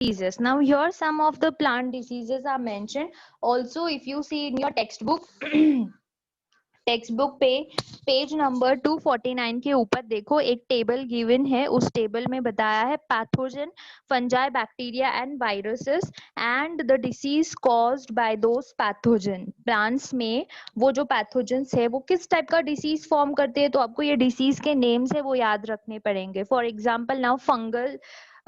diseases. Now here some of the plant diseases are mentioned. Also, if you see in your textbook text book पे page number 249 के ऊपर देखो एक table given है. उस table में बताया है pathogen, fungi, bacteria and viruses and the disease caused by those pathogen. Plants में वो जो पैथोजेंस है वो किस टाइप का डिसीज फॉर्म करते हैं, तो आपको ये डिसीज के नेम्स है वो याद रखने पड़ेंगे. For example now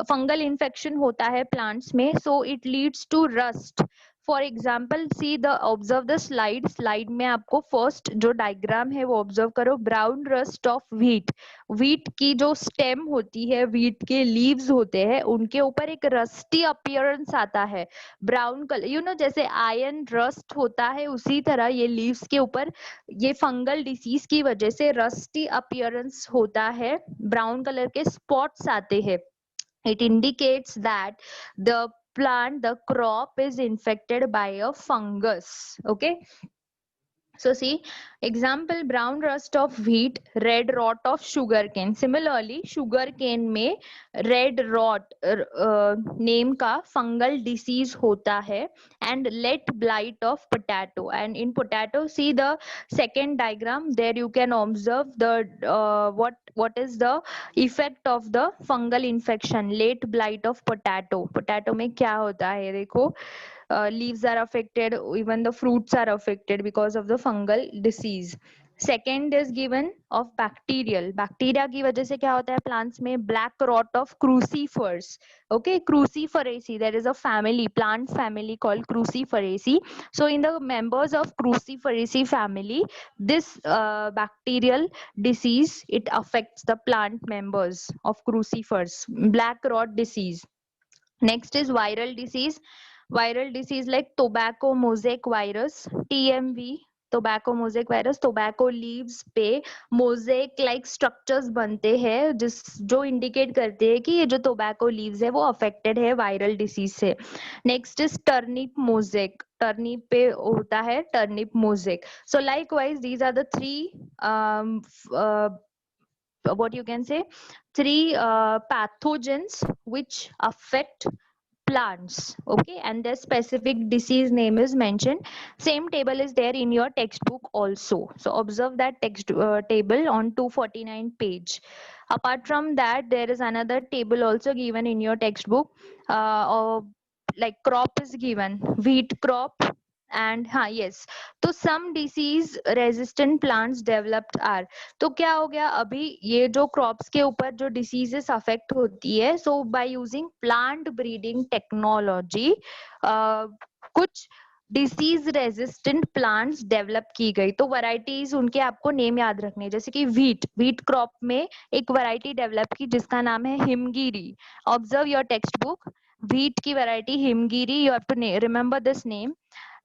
fungal infection होता है प्लांट्स में, so it leads to rust. For example see the observe the slide में आपको फर्स्ट जो डायग्राम है वो ऑब्जर्व करो. Brown rust of wheat. Wheat की जो स्टेम होती है, व्हीट के लीव्स होते हैं, उनके ऊपर एक रस्टी अपीयरेंस आता है, ब्राउन कलर, जैसे आयरन रस्ट होता है उसी तरह ये लीव्स के ऊपर ये फंगल डिसीज की वजह से रस्टी अपीयरेंस होता है, ब्राउन कलर के स्पॉट्स आते हैं. It indicates that the crop is infected by a fungus. Okay. So see, example brown rust of wheat, red rot of sugarcane. Similarly, sugarcane में red rot name का fungal disease होता है, and let blight of potato. And in potato, see the second diagram. There you can observe the what is the effect of the fungal infection. Late blight of potato. Potato में क्या होता है देखो. Leaves are affected, even the fruits are affected because of the fungal disease. Second is given of bacterial. Bacteria की वजह से क्या होता है plants में black rot of crucifers. Okay, cruciferaceae, there is a family, plant family called cruciferaceae. So in the members of cruciferaceae family, this bacterial disease, it affects the plant members of crucifers, black rot disease. Next is viral disease. Viral disease like tobacco mosaic virus, TMV. Tobacco mosaic virus. Tobacco leaves पे mosaic like structures बनते हैं जो indicate करते हैं कि ये जो tobacco leaves है वो अफेक्टेड है वायरल डिसीज से. Next is turnip mosaic. Turnip पे होता है turnip mosaic. So likewise these are the three what you can say three pathogens which affect plants. Okay, and the specific disease name is mentioned. Same table is there in your textbook also, so observe that text table on 249 page. Apart from that, there is another table also given in your textbook. Like crop is given, wheat crop, and yes, तो some disease resistant plants developed are. तो क्या हो गया, अभी ये जो crops के ऊपर जो डिसीजेस अफेक्ट होती है, so by using plant breeding technology कुछ डिसीज रेजिस्टेंट प्लांट्स डेवलप की गई. तो वैरायटीज उनके आपको नेम याद रखने, जैसे कि व्हीट क्रॉप में एक वैरायटी डेवलप की जिसका नाम है Himgiri. Observe your textbook. Wheat की variety Himgiri, you have to remember this name.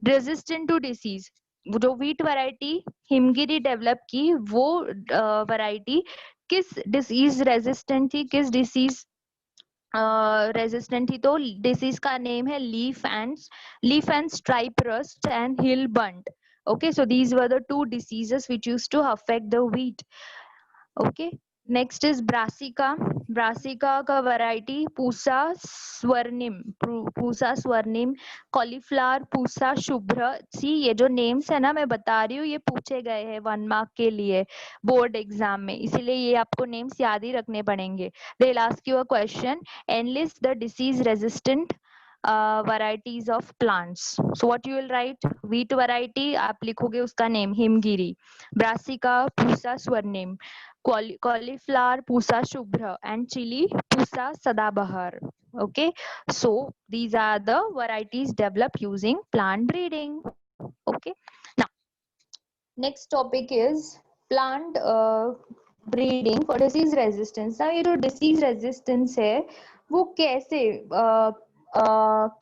Resistant to disease, जो व्हीट वैरायटी हिमगिरी डेवलप की वो वैरायटी किस डिसीज रेजिस्टेंट थी, किस डिसीज रेजिस्टेंट थी, तो डिसीज का नेम है leaf and stripe rust and hill bunt. Okay, so these were the two diseases which used to affect the wheat. Okay, next is brassica. Brassica का variety Pusa स्वर्णिम, cauliflower Pusa शुभ्र. सी ये जो names है ना मैं बता रही हूँ, ये पूछे गए हैं 1 मार्क के लिए बोर्ड एग्जाम में, इसीलिए ये आपको नेम्स याद ही रखने पड़ेंगे. They will ask you a question, analyst the disease resistant varieties of plants. So what you will write, wheat variety आप लिखोगे उसका नेम हिमगिरी, ब्रासिका पूसा स्वर्णिम, cauliflower pusa shubhra, and chili pusa sadabahar. Okay, so these are the varieties developed using plant breeding. Okay, now next topic is plant breeding for disease resistance. Now ये जो disease resistance है वो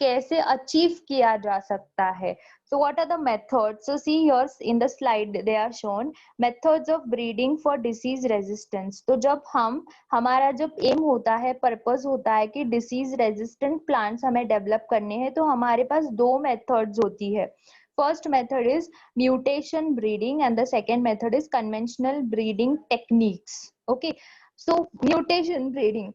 कैसे achieve किया जा सकता है. So what are the methods? So see here in the slide they are shown methods of breeding for disease resistance. तो जब हमारा जब एम होता है, पर्पस होता है कि disease resistant plants हमें डेवलप करने हैं, तो हमारे पास दो मेथड्स होती है. First method is mutation breeding and the second method is conventional breeding techniques. Okay, so mutation breeding,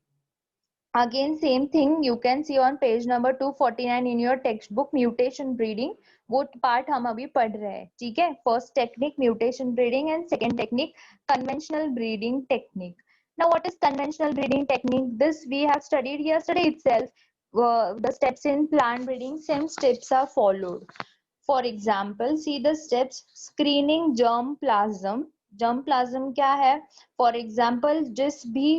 Again same thing you can see on page number 249 in your textbook, mutation breeding. वो part हम अभी पढ़ रहे हैं, ठीक है. First technique mutation breeding and second technique conventional breeding technique. Now what is conventional breeding technique? This we have studied yesterday itself. The steps in plant breeding, same steps are followed. For example, see the steps. Screening germ plasm. Germ plasm क्या है? For example, जिस भी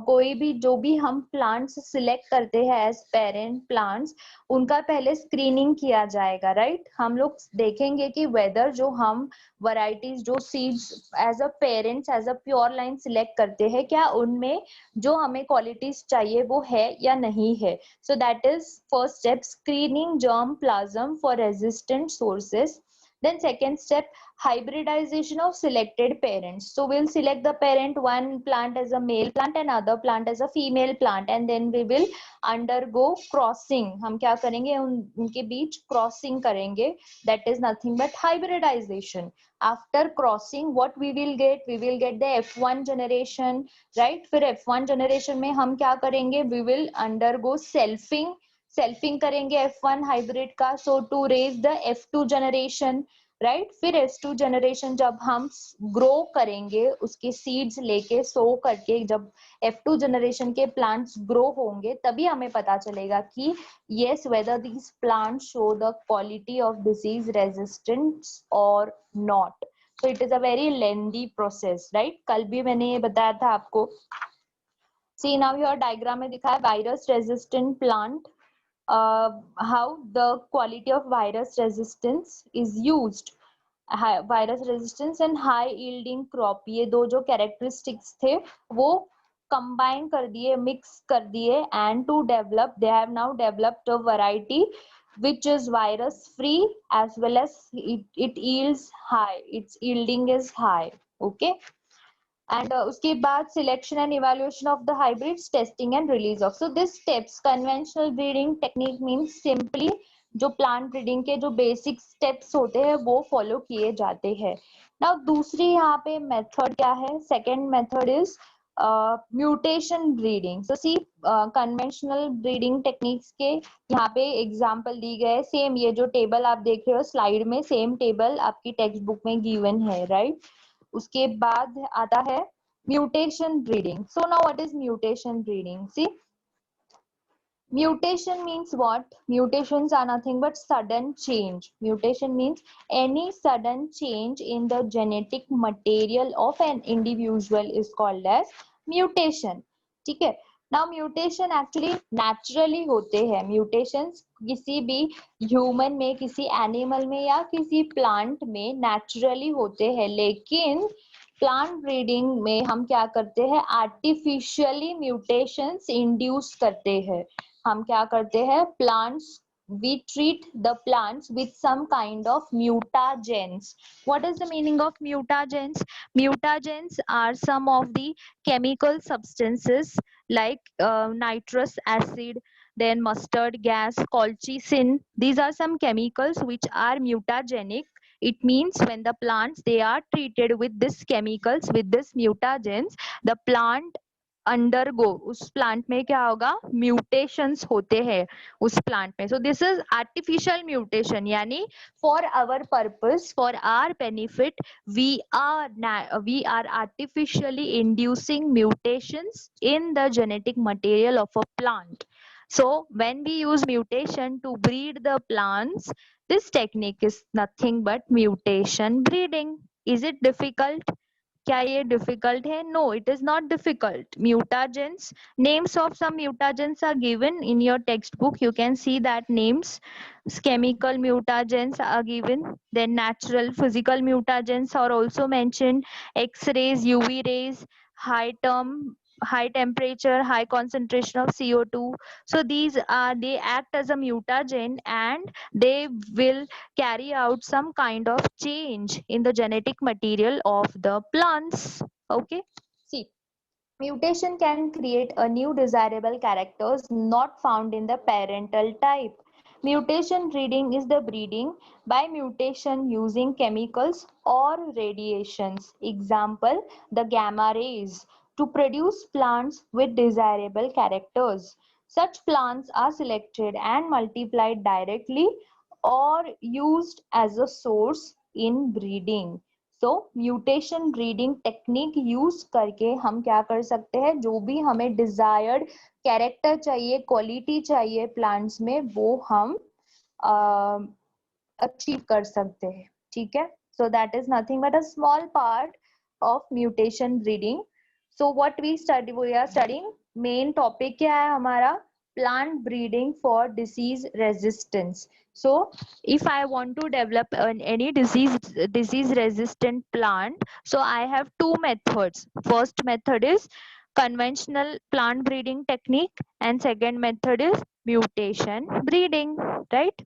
कोई भी जो भी हम plants select करते हैं एज पेरेंट प्लांट्स, उनका पहले स्क्रीनिंग किया जाएगा, राइट. हम लोग देखेंगे कि वेदर जो हम वैरायटीज जो seeds as a parents as a pure line select करते हैं, क्या उनमें जो हमें क्वालिटीज चाहिए वो है या नहीं है. So that is first step, screening germ plasm for resistant sources. Then second step, hybridization of selected parents. So we'll select the parent, one plant as a male plant and other plant as a female plant, and then we will undergo crossing. हम क्या करेंगे, उनके बीच crossing करेंगे. That is nothing but hybridization. After crossing, what we will get? We will get the F1 generation, right. फिर F1 generation में हम क्या करेंगे? We will undergo selfing. Selfing करेंगे F1 हाइब्रिड का, so to raise the F2 generation, right. फिर F2 generation जब हम ग्रो करेंगे उसके सीड्स लेके सो करके, जब F2 जनरेशन के प्लांट्स ग्रो होंगे तभी हमें पता चलेगा कि yes whether these plants show the quality of disease resistance or not. So it is a very lengthy process, right. कल भी मैंने ये बताया था आपको. See now your diagram में दिखा है virus resistant plant. How the quality of virus resistance is used. Virus resistance and high yielding crop, ये दो जो कैरेक्टरिस्टिक्स थे वो कंबाइन कर दिए, मिक्स कर दिए, and to develop they have now developed a variety which is virus free as well as it yields high, its yielding is high. Okay. And उसके बाद selection and evaluation of the hybrids, testing and release of. So this steps conventional breeding technique means simply जो plant breeding के जो basic steps होते हैं वो follow किए जाते हैं. नाउ दूसरी यहाँ पे मेथड क्या है? Second method is mutation breeding. So see conventional breeding techniques के यहाँ पे एग्जांपल दी गए. सेम ये जो टेबल आप देख रहे हो स्लाइड में, सेम टेबल आपकी टेक्स्ट बुक में गिवन है, राइट. उसके बाद आता है mutation breeding. So now what is mutation breeding? See, mutation means what? Mutations are nothing but sudden change. Mutation means any sudden change in the genetic material of an individual is called as mutation. ठीक है. Now mutation actually naturally होते हैं. Mutations किसी भी human में, किसी animal में या किसी plant में naturally होते हैं, लेकिन प्लांट ब्रीडिंग में हम क्या करते हैं? आर्टिफिशियली म्यूटेशंस इंड्यूस करते हैं. हम क्या करते हैं? Plants, we treat the plants with some kind of mutagens. What is the meaning of mutagens? Mutagens are some of the chemical substances like nitrous acid, then mustard gas, colchicine. These are some chemicals which are mutagenic. It means when the plants they are treated with this chemicals, with this mutagens, the plant undergo, उस plant में क्या होगा? Mutations होते हैं उस plant में. So this is artificial mutation, यानी for our purpose, for our benefit, we are artificially inducing mutations in the genetic material of a plant. So when we use mutation to breed the plants, this technique is nothing but mutation breeding. Is it difficult? क्या ये difficult है? No, it is not difficult. Mutagens, names of some mutagens are given in your textbook. You can see that names. Chemical mutagens are given, then natural physical mutagens are also mentioned. X-rays, UV rays, high term, high temperature, high concentration of CO2. So these are, they act as a mutagen and they will carry out some kind of change in the genetic material of the plants. Okay. See, mutation can create a new desirable characters not found in the parental type. Mutation breeding is the breeding by mutation using chemicals or radiations. Example, the gamma rays. to produce plants with desirable characters. Such plants are selected and multiplied directly or used as a source in breeding. So mutation breeding technique use करके हम क्या कर सकते हैं, जो भी हमें desired character चाहिए, क्वालिटी चाहिए प्लांट्स में, वो हम अचीव कर सकते हैं. ठीक है, so that is nothing but a small part of mutation breeding. So what we study, we are studying main topic क्या है हमारा, plant breeding for disease resistance. So if I want to develop any disease resistant plant, so I have two methods. First method is conventional plant breeding technique and second method is mutation breeding, right?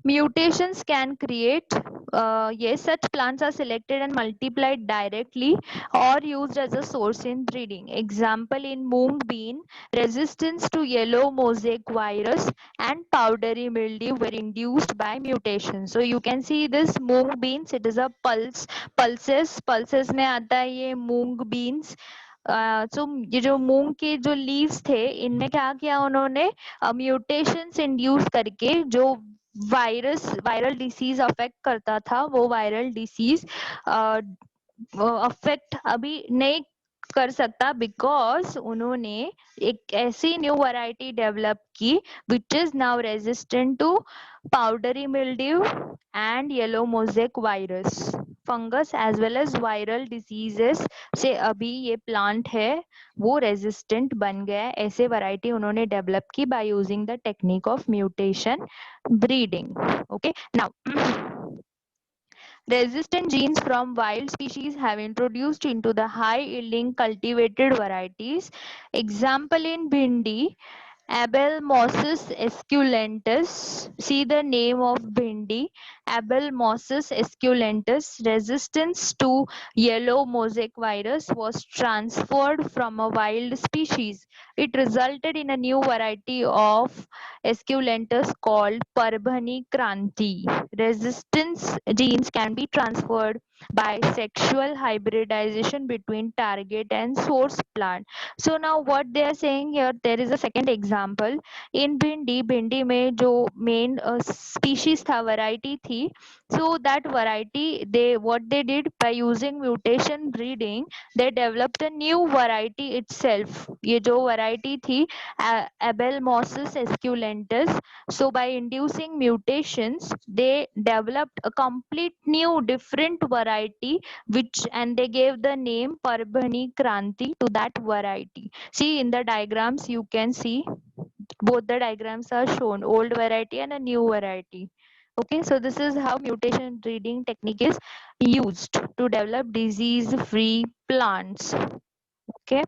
Mutations can create, yes, such plants are selected and multiplied directly or used as a source in breeding. Example in mung bean, resistance to yellow mosaic virus and powdery mildew were induced by mutation. So you can see this mung beans, it is a pulses में आता है ये मूंग beans. तो ये जो मूंग के जो leaves थे, इनमें क्या किया उन्होंने, म्यूटेशंस इंड्यूस करके जो वायरल डिसीज अफेक्ट करता था, वो वायरल डिसीज अफेक्ट अभी नहीं कर सकता, बिकॉज उन्होंने एक ऐसी न्यू वैरायटी डेवलप की which is now resistant to powdery mildew and yellow mosaic virus fungus as well as viral diseases से अभी ये प्लांट है वो रेजिस्टेंट बन गया है. ऐसे वैरायटी उन्होंने डेवलप की by using the technique of mutation breeding. Okay, now resistant genes from wild species have introduced into the high yielding cultivated varieties. Example in bhindi, Abelmosis esculentus. See the name of bhindi, Abelmosis esculentus. Resistance to yellow mosaic virus was transferred from a wild species. It resulted in a new variety of esculentus called Parbhani Kranti. Resistance genes can be transferred by sexual hybridization between target and source plant. So now what they are saying here, there is a second example in भिंडी में जो main species था, variety थी, so that variety, they what they did by using mutation breeding, they developed a new variety itself. ये जो variety थी Abelmosis esculentus, so by inducing mutations they developed a complete new different variety, which and they gave the name Parbhani Kranti to that variety. See in the diagrams you can see both the diagrams are shown, old variety and a new variety. Okay, so this is how mutation breeding technique is used to develop disease free plants. Okay.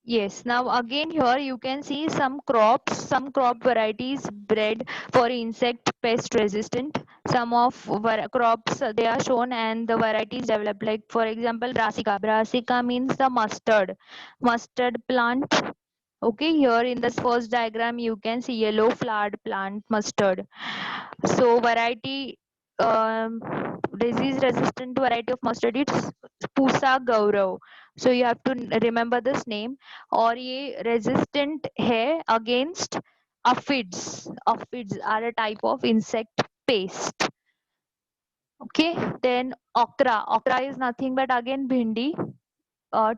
Yes, now again here you can see some crops, some crop varieties bred for insect pest resistant. Some of crops they are shown and the varieties developed, like for example brassica. Brassica means the mustard plant. Okay, here in this first diagram you can see yellow flowered plant mustard. So variety, disease resistant variety of mustard is Pusa Gaurav. So you have to remember this name. और ये resistant है against aphids. Aphids are a type of insect pest. Okay, then okra. Okra is nothing but again bhindi.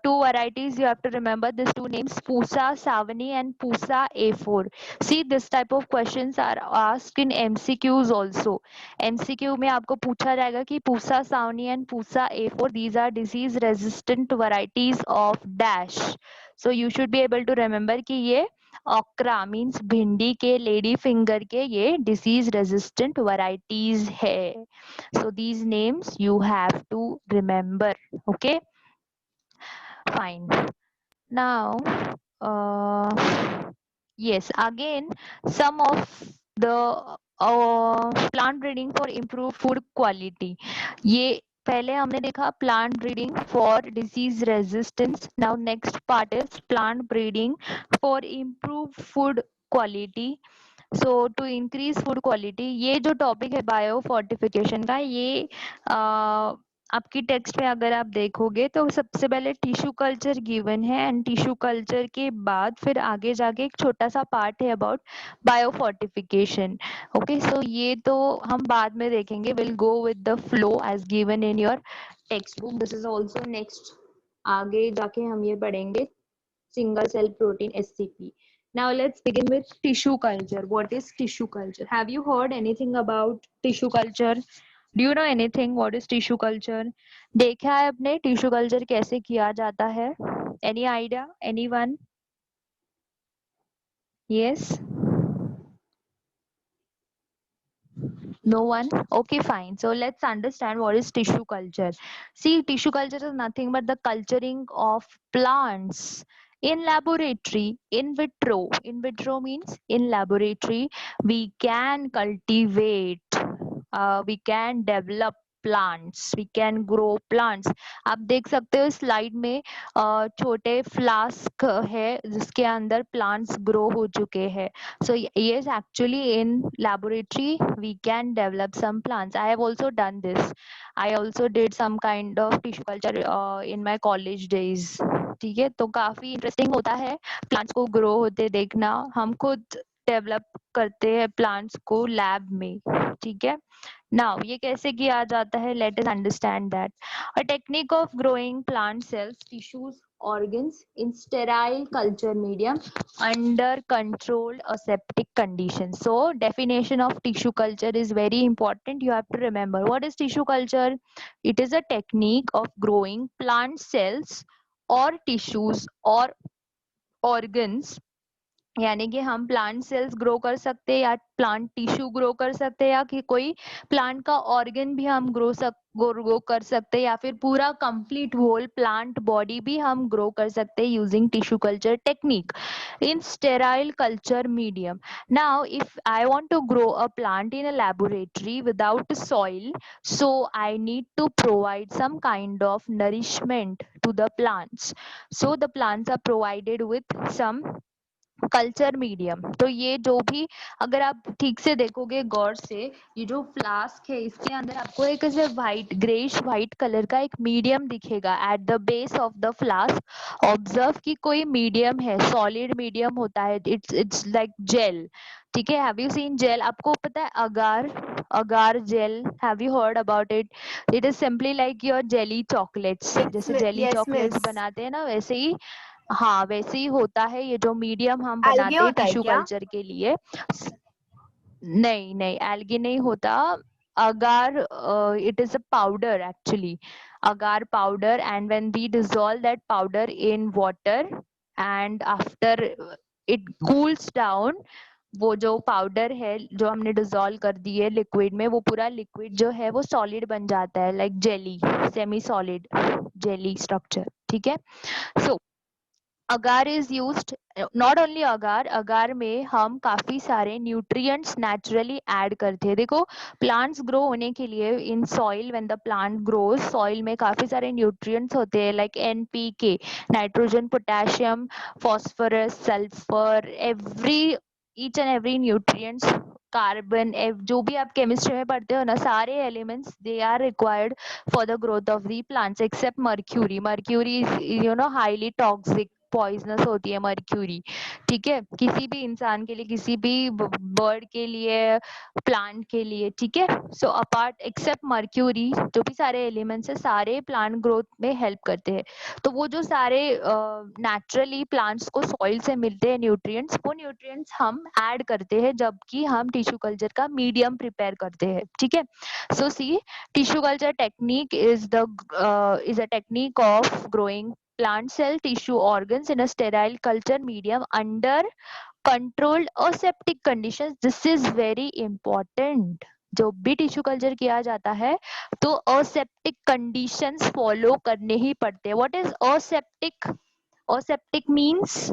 Two varieties you have to remember, these two names, Pusa Savani and Pusa A4. See, this type of questions are asked in MCQs also. MCQ में आपको पूछा जाएगा कि Pusa Savani and Pusa A4, these are disease resistant varieties of dash. So you should be able to remember कि ये okra means भिंडी के, lady finger के, ये disease resistant varieties है. So these names you have to remember. Okay. Fine. Now, yes, again, some of the plant breeding for improved food quality. ये पहले हमने देखा plant breeding for disease resistance. Now next part is plant breeding for improved food quality. So to increase food quality, ये जो topic है bio fortification का, ये आपकी टेक्स्ट में अगर आप देखोगे तो सबसे पहले टिश्यू कल्चर गिवन है एंड टिश्यू कल्चर के बाद फिर आगे जाके एक छोटा सा पार्ट है about biofortification. Okay, so ये तो हम बाद में देखेंगे, will go with the flow as given in your textbook. This is also next, आगे जाके हम ये पढ़ेंगे single cell protein SCP. Now let's begin with tissue culture. What is tissue culture? Have you heard anything about tissue culture? Do you know anything what is tissue culture? देखा है आपने tissue culture कैसे किया जाता है? Any idea? Anyone? Yes? No one? Okay, fine. So let's understand what is tissue culture. See, tissue culture is nothing but the culturing of plants in laboratory, in vitro. In vitro means in laboratory. We can cultivate, we can develop plants, we can grow plants. आप देख सकते हो slide में छोटे flask है जिसके अंदर plants grow हो चुके हैं. So yes, actually in laboratory we can develop some plants. I have also done this. I also did some kind of tissue culture in my college days. ठीक है, तो काफी इंटरेस्टिंग होता है प्लांट्स को ग्रो होते देखना. हम खुद डेवलप करते हैं प्लांट्स को लैब में. ठीक है, नाउ ये कैसे किया जाता है, let us understand that. A technique of growing plant cells, tissues, organs in sterile culture medium under controlled aseptic conditions. So definition of tissue culture is very important. You have to remember what is tissue culture. It is a technique of growing plant cells or tissues or organs, यानी कि हम plant cells grow कर सकते हैं या plant tissue grow कर सकते हैं या कि कोई प्लांट का ऑर्गन भी हम ग्रो कर सकते हैं या फिर पूरा कंप्लीट होल प्लांट बॉडी भी हम ग्रो कर सकते हैं using tissue culture technique in sterile culture medium. Now, if I want to grow a plant in a laboratory without soil, so I need to provide some kind of nourishment to the plants. So the plants are provided with some culture medium. तो ये जो भी, अगर आप ठीक से देखोगे गौर से, ये जो फ्लास्क है इसके अंदर आपको एक ऐसे व्हाइट ग्रेश व्हाइट कलर का एक मीडियम दिखेगा at the base of the flask. Observe कि कोई मीडियम है, सॉलिड मीडियम होता है, इट्स लाइक जेल. ठीक है, हैव यू सीन जेल? आपको पता है agar, agar gel, have you heard about it? It is simply like your jelly chocolates. जैसे जेली yes चॉकलेट्स miss. बनाते हैं ना, वैसे ही, हाँ वैसे ही होता है ये जो मीडियम हम algae बनाते हैं होता है टिश्यू क्या? कल्चर के लिए. नहीं नहीं, एल्गी नहीं होता. agar, it is a powder actually, agar powder, and when we dissolve that powder in water and after it cools down, वो जो पाउडर है जो हमने डिजोल्व कर दी है लिक्विड में, वो पूरा लिक्विड जो है वो सॉलिड बन जाता है, like jelly, semi solid jelly structure. ठीक है, सो अगार इज यूज्ड, नॉट ओनली अगार, अगार में हम काफी सारे न्यूट्रिएंट्स नेचुरली ऐड करते हैं. देखो, प्लांट्स ग्रो होने के लिए in soil, when the plant grows, soil में काफी सारे न्यूट्रिएंट्स होते हैं like NPK, nitrogen, potassium, phosphorus, sulphur, every each and every nutrients, carbon, जो भी आप केमिस्ट्री में पढ़ते हो ना, सारे elements they are required for the growth of the plants except mercury. Mercury is, you know, highly toxic, poisonous होती है मर्क्यूरी. ठीक है, किसी भी इंसान के लिए, किसी भी बर्ड के लिए, प्लांट के लिए. ठीक है, सो अपार्ट एक्सेप्ट मर्क्यूरी, जो भी सारे एलिमेंट्स है सारे प्लांट ग्रोथ में हेल्प करते हैं. तो वो जो सारे नेचुरली प्लांट्स को सॉइल से मिलते हैं न्यूट्रिएंट्स, वो न्यूट्रिएंट्स हम ऐड करते हैं जबकि हम टिश्यू कल्चर का मीडियम प्रिपेयर करते हैं. ठीक है, सो सी, tissue culture technique is a technique of growing plant cell tissue organs in a sterile culture medium under controlled aseptic conditions. This is very important. जो भी टिश्यू कल्चर किया जाता है तो असेप्टिक कंडीशंस फॉलो करने ही पड़ते हैं. What is aseptic? Aseptic means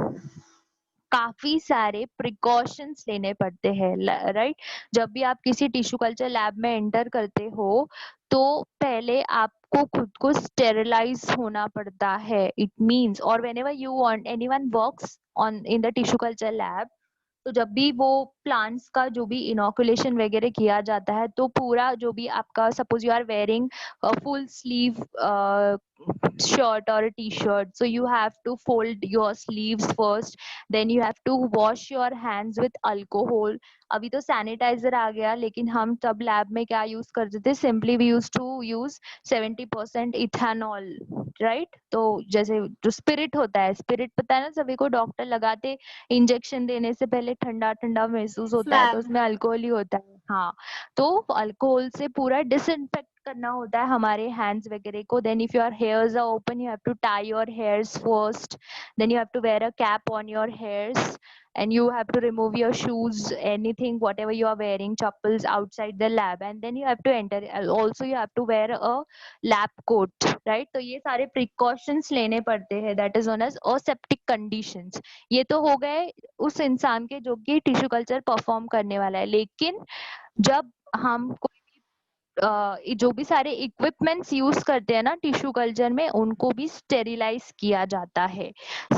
काफी सारे प्रिकॉशंस लेने पड़ते हैं, राइट. जब भी आप किसी टिश्यू कल्चर लैब में एंटर करते हो तो पहले आपको खुद को स्टेरिलाइज होना पड़ता है. इट मींस, और whenever you want anyone works on in the tissue culture lab, तो जब भी वो प्लांट्स का जो भी इनोकुलेशन वगैरह किया जाता है तो पूरा जो भी आपका suppose you are wearing full sleeve shirt or a t-shirt, so you have to fold your sleeves first, then you have to wash your hands with alcohol. अभी तो सैनिटाइजर आ गया, लेकिन हम तब लैब में क्या यूज करते थे, simply we use to use 70% ethanol, right. तो जैसे जो स्पिरिट होता है, स्पिरिट पता है ना सभी को, डॉक्टर लगाते इंजेक्शन देने से पहले ठंडा ठंडा महसूस होता है तो Flag. उसमें अल्कोहल ही होता है। हाँ, तो अल्कोहल से पूरा डिसइंफेक्ट करना होता है हमारे हैंड्स वगैरह को। Then if your hairs are open, you have to tie your hairs first, then you have to wear a cap on your hairs, and you have to remove your shoes, anything whatever you are wearing, chappals outside the lab, and then you have to enter. Also you have to wear a lab coat, right? तो ये सारे precautions लेने पड़ते हैं, that is known as aseptic conditions. ये तो हो गए उस इंसान के जो कि टिश्यू कल्चर परफॉर्म करने वाला है। लेकिन जब हम जो भी सारे इक्विपमेंट्स यूज करते हैं ना टिश्यू कल्चर में, उनको भी स्टेरिलाइज किया जाता है।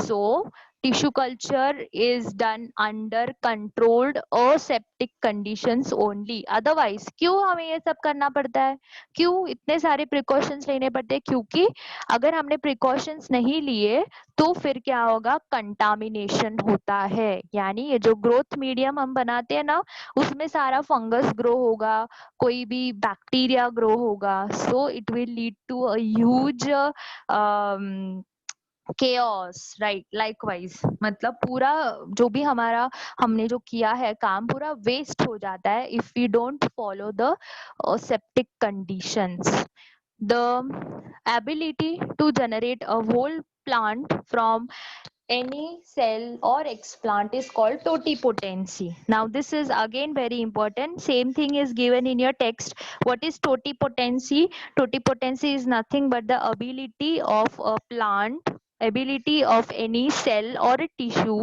So tissue culture is done under controlled aseptic conditions only. Otherwise क्यों हमें ये सब करना पड़ता है, क्यों इतने सारे प्रिकॉशंस लेने पड़ते हैं? क्योंकि अगर हमने प्रिकॉशंस नहीं लिए तो फिर क्या होगा, कंटामिनेशन होता है। यानी ये जो ग्रोथ मीडियम हम बनाते हैं ना, उसमें सारा फंगस ग्रो होगा, कोई भी बैक्टीरिया ग्रो होगा, so it will lead to a huge chaos, right. Likewise मतलब पूरा जो भी हमारा हमने जो किया है काम, पूरा वेस्ट हो जाता है if we don't follow the septic conditions. The ability to generate a whole plant from any cell or explant is called totipotency. Now this is again very important, same thing is given in your text. What is totipotency? Totipotency is nothing but the ability of a plant, ability of any cell or a tissue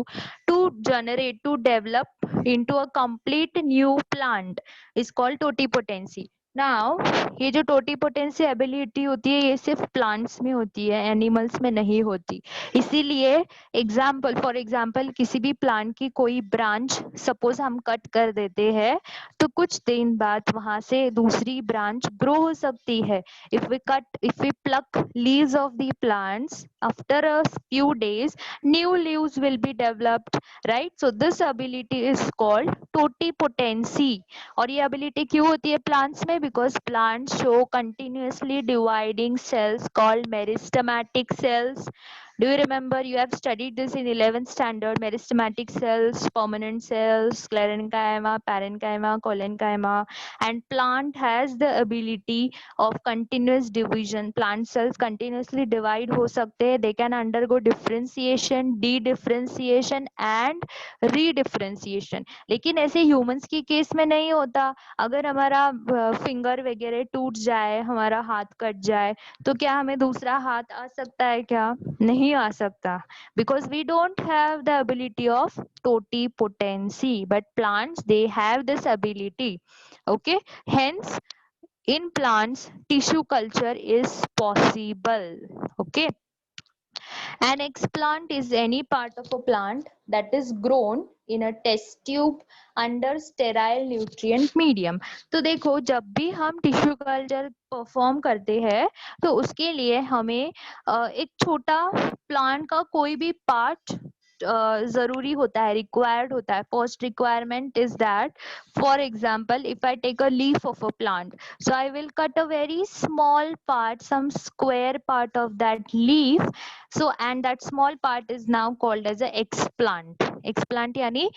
to generate, to develop into a complete new plant is called totipotency. Now ये जो totipotency ability होती है, ये सिर्फ plants में होती है, animals में नहीं होती। इसीलिए एग्जाम्पल, फॉर एग्जाम्पल किसी भी प्लांट की कोई ब्रांच सपोज हम कट कर देते हैं, तो कुछ दिन बाद वहां से दूसरी ब्रांच ग्रो हो सकती है। If we pluck leaves off the plants, after a few days new leaves will be developed, right. So this ability is called totipotency. और ये एबिलिटी क्यों होती है प्लांट्स में? Because plants show continuously dividing cells called meristematic cells. Do you remember, you have studied this in 11th standard, meristematic cells, permanent cells, sclerenchyma, parenchyma, collenchyma, and plant has the ability of continuous division. Plant cells continuously divide हो सकते हैं, they can undergo differentiation, de-differentiation and re-differentiation. लेकिन ऐसे humans की case में नहीं होता। अगर हमारा फिंगर वगैरह टूट जाए, हमारा हाथ कट जाए, तो क्या हमें दूसरा हाथ आ सकता है? क्या नहीं आ सकता, because we don't have the ability of totipotency, but plants they have this ability. Okay, hence in plants tissue culture is possible. Okay, an explant is any part of a plant that is grown in a test tube under sterile nutrient medium. तो देखो, जब भी हम tissue culture perform करते हैं तो उसके लिए हमें एक छोटा प्लांट का कोई भी पार्ट जरूरी होता है, रिक्वायर्ड होता है। First requirement is that, for example if I take a leaf of a plant, so I will cut a very small part, some square part of that leaf. So and that small part is now called as a explant. Explant yani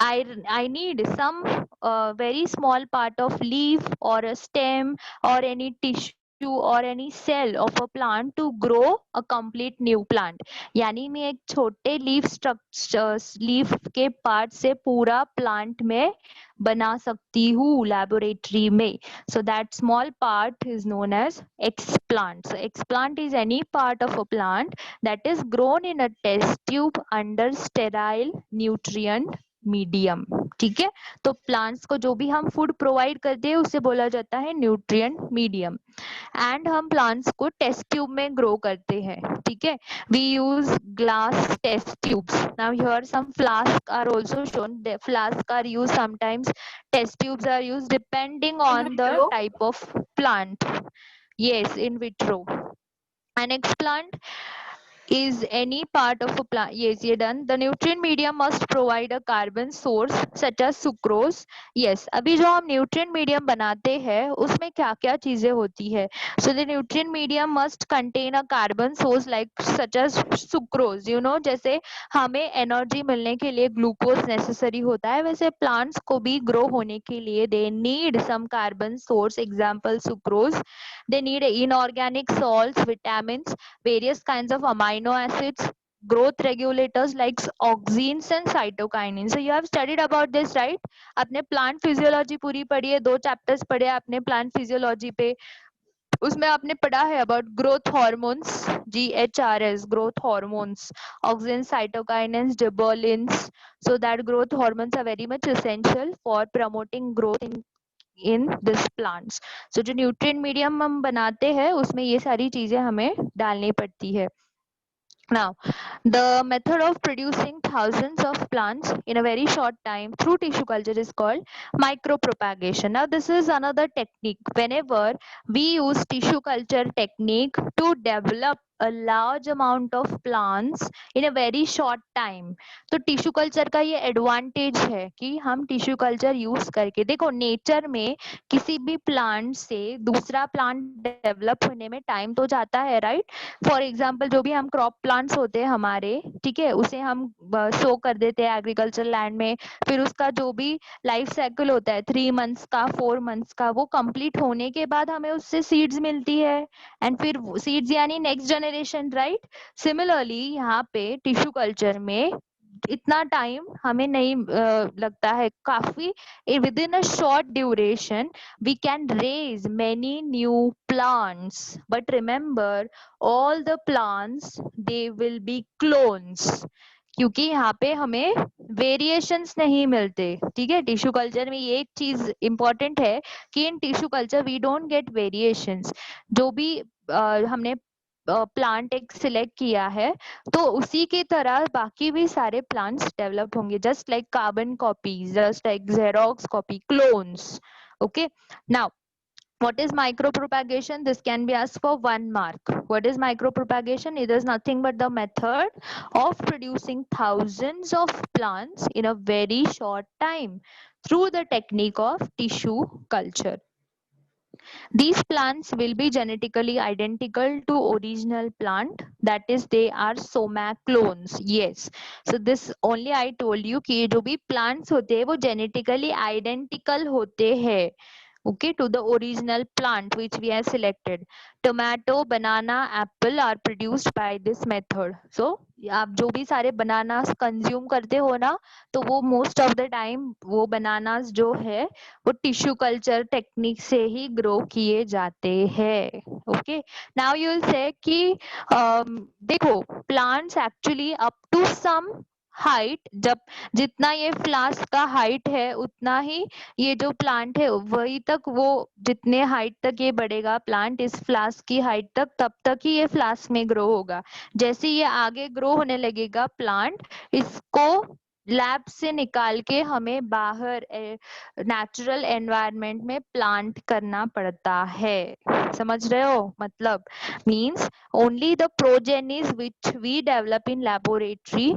I need some very small part of leaf or a stem or any tissue or any cell of a plant to grow a complete new plant. यानी मैं एक छोटे leaf structures, leaf के part से पूरा plant में बना सकती हूँ लेबोरेटरी में. So that small part is known as explant. So explant is any part of a plant that is grown in a test tube under sterile nutrient medium. ठीक है। तो प्लांट्स को जो भी हम फूड प्रोवाइड करते हैं उसे बोला जाता है न्यूट्रिएंट मीडियम। एंड हम प्लांट्स को टेस्ट ट्यूब में ग्रो करते हैं, ठीक है। We use glass test tubes. Now here some flask are also shown. The flask are use sometimes, test tubes are use depending In on the vitro. Type of plant. Yes, in vitro. An explant is any part of a plant. Yes, ये done. The nutrient medium must provide a carbon source such as sucrose. Yes, अभी जो हम nutrient medium बनाते हैं उसमें क्या क्या चीजें होती है? So the nutrient medium must contain a carbon source like such as sucrose. You know, जैसे हमें एनर्जी मिलने के लिए ग्लूकोज नेसेसरी होता है, वैसे प्लांट्स को भी ग्रो होने के लिए they need some carbon source, example sucrose. They need inorganic salts, vitamins, various kinds of amino acids, growth regulators like auxins and cytokinin. So you have studied about this, right? आपने plant physiology पूरी पढ़ी है, 2 chapters पढ़े आपने plant physiology पे। उसमें आपने पढ़ा है about growth hormones, GHRS, growth hormones, auxins, cytokinins, gibberellins. So that growth hormones are very much essential for promoting growth in this plants. So जो न्यूट्रिएंट मीडियम हम बनाते हैं उसमें ये सारी चीजें हमें डालनी पड़ती है। Now, the method of producing thousands of plants in a very short time through tissue culture is called micropropagation. Now, this is another technique. Whenever we use tissue culture technique to develop a large amount of plants in a very short time, तो tissue culture का ये advantage है कि हम tissue culture use करके, देखो nature में किसी भी प्लांट से दूसरा प्लांट डेवलप होने में टाइम तो जाता है, राइट। फॉर एग्जाम्पल जो भी हम क्रॉप प्लांट्स होते हैं हमारे, ठीक है, उसे हम सो कर देते हैं एग्रीकल्चर लैंड में, फिर उसका जो भी लाइफ साइकिल होता है 3 मंथ्स का, 4 मंथ्स का, वो कंप्लीट होने के बाद हमें उससे सीड्स मिलती है, एंड फिर सीड्स यानी नेक्स्ट जनरेशन, राइट। सिमिलरली यहाँ पे टिश्यू कल्चर में इतना टाइम हमें नहीं लगता है, काफी with in a short duration we can raise many new plants, but remember all the plants they will be clones, क्योंकि यहाँ पे हमें वेरिएशंस नहीं मिलते, ठीक है। टिश्यू कल्चर में ये एक चीज इंपॉर्टेंट है कि in tissue culture we don't get variations. जो भी हमने प्लांट एक सिलेक्ट किया है तो उसी की तरह बाकी भी सारे प्लांट्स डेवलप होंगे, just like carbon copies, just like xerox copy, clones. Okay, now what is micropropagation? This can be asked for 1 mark. What is micropropagation? It is nothing but the method of producing thousands of plants in a very short time through the technique of tissue culture. These plants will be genetically identical to original plant, that is they are soma clones. Yes, so this only I told you कि ये जो भी plants होते हैं वो genetically identical होते हैं, okay, to the original plant which we have selected. Tomato, banana, apple are produced by this method. So आप जो भी सारे बनानास कंज्यूम करते हो ना, तो वो मोस्ट ऑफ द टाइम वो बनानास जो है वो टिश्यू कल्चर टेक्निक से ही ग्रो किए जाते हैं। Okay, now you will say कि देखो plants actually up to some height, जब जितना ये फ्लास्क का हाइट है उतना ही ये जो प्लांट है वही तक, वो जितने हाइट तक ये बढ़ेगा प्लांट इस फ्लास्क की हाइट तक, तब तक ही ये फ्लास्क में ग्रो होगा। जैसे ये आगे ग्रो होने लगेगा प्लांट, इसको लैब से निकाल के हमें बाहर नेचुरल एनवायरनमेंट में प्लांट करना पड़ता है। समझ रहे हो मतलब? Means only the progenies which we develop in laboratory,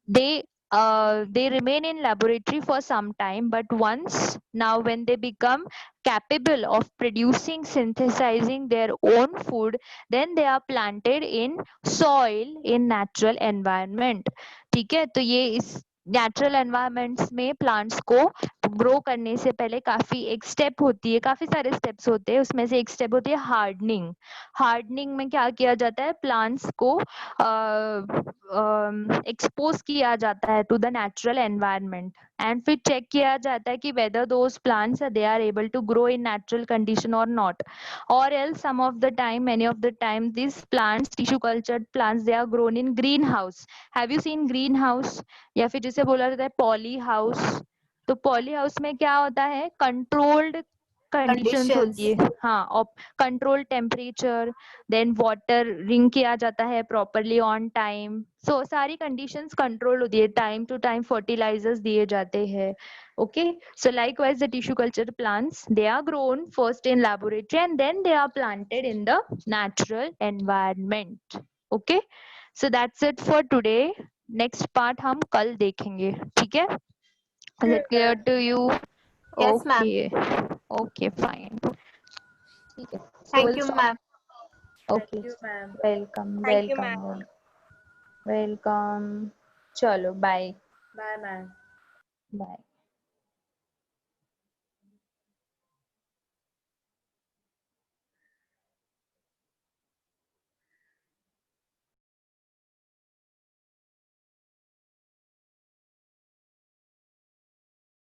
they remain in laboratory for some time, but once now when they become capable of producing, synthesizing their own food, then they are planted in soil in natural environment. ठीक है, तो ये इस natural environments में plants को grow करने से पहले काफी एक स्टेप होती है, काफी सारे स्टेप्स होते हैं, उसमें से एक स्टेप होती है हार्डनिंग। हार्डनिंग में क्या किया जाता है, प्लांट्स को एक्सपोज किया जाता है to the natural environment, and फिर चेक किया जाता है कि whether those plants they are able to grow in natural condition और not, or else some of the time, many of the time these plants, tissue cultured plants, they are grown in greenhouse. Have you seen greenhouse? या फिर जिसे बोला जाता है poly house, तो poly house में क्या होता है, कंट्रोल्ड कंडीशंस होती है, हाँ, control temperature, then watering किया जाता है प्रॉपरली ऑन टाइम, सो सारी कंडीशंस कंट्रोल होती है, टाइम टू टाइम फर्टिलाइजर्स दिए जाते हैं. Okay, so likewise the tissue culture plants, they are grown first in laboratory and then they are planted in the natural environment. Okay, so that's it for today. Next part हम कल देखेंगे, ठीक है? Is it clear to you? Yes, ma'am. Okay, okay, fine. ठीक है. So Thank we'll you, stop. ma'am. Okay. Thank you, ma'am. Welcome, Thank you, welcome, ma'am. welcome. चलो, bye. Bye, ma'am. Bye.